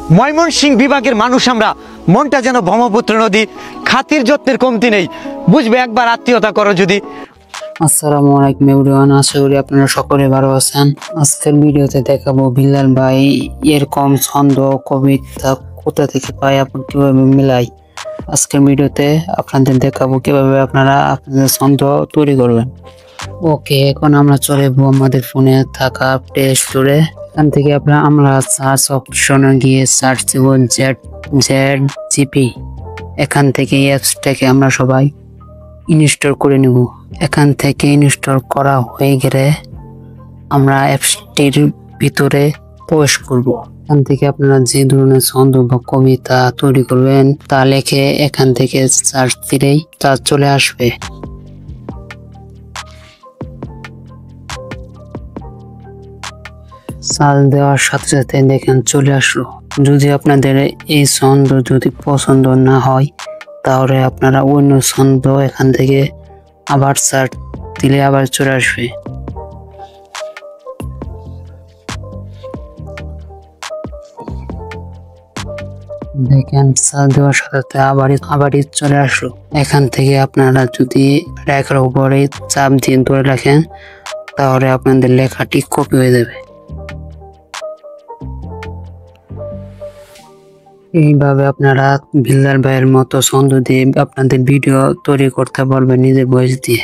ময়মনসিংহ বিভাগের মানুষ আমরা, মনটা যেন ব্রহ্মপুত্র নদী, খাতির যত্নের কমতি নেই, বুঝবে একবার আত্মীয়তা করো যদি। আসসালামু আলাইকুম এভরিওয়ান, আশা করি আপনারা সকলে ভালো আছেন। আজকের ভিডিওতে দেখাবো বিল্লাল ভাই এরকম ছন্দ কবিতা কোথা থেকে পায়, আপনি কিভাবে মিলাই। আজকের ভিডিওতে আপনাদের দেখাবো কিভাবে আপনারা আপনাদের ছন্দ তৈরি করবেন। ওকে, এখন আমরা চলে যাবো আমাদের ফোনে থাকা প্লে স্টোরে। এখান থেকে আমরা সার্চ অপশনে গিয়ে সার্চ দেবো ZZGP। এখান থেকে অ্যাপসটাকে আমরা সবাই ইনস্টল করে নেব। এখান থেকে ইনস্টল করা হয়ে গেলে আমরা অ্যাপসটির ভিতরে প্রবেশ করব। এখান থেকে আপনারা যে ধরনের ছন্দ বা কবিতা তৈরি করবেন তা লিখে এখান থেকে সার্চ দিলেই তা চলে আসবে। সার্চ দেওয়ার সাথে সাথে দেখেন চলে আসলো। যদি আপনাদের এই ছন্দ যদি পছন্দ না হয় তাহলে আপনারা অন্য ছন্দ এখান থেকে আবার সার্চ দিলে আবার চলে আসবে। দেখেন সার্চ দেওয়ার সাথে সাথে আবারই চলে আসলো। এখান থেকে আপনারা যদি লেখার উপরে চাপ দিয়ে ধরে রাখেন তাহলে আপনাদের লেখাটি কপি হয়ে যাবে। এইভাবে আপনারা বিল্লাল ভাইয়ের মতো ছন্দ দিয়ে আপনাদের ভিডিও তৈরি করতে পারবেন নিজের ভয়েস দিয়ে।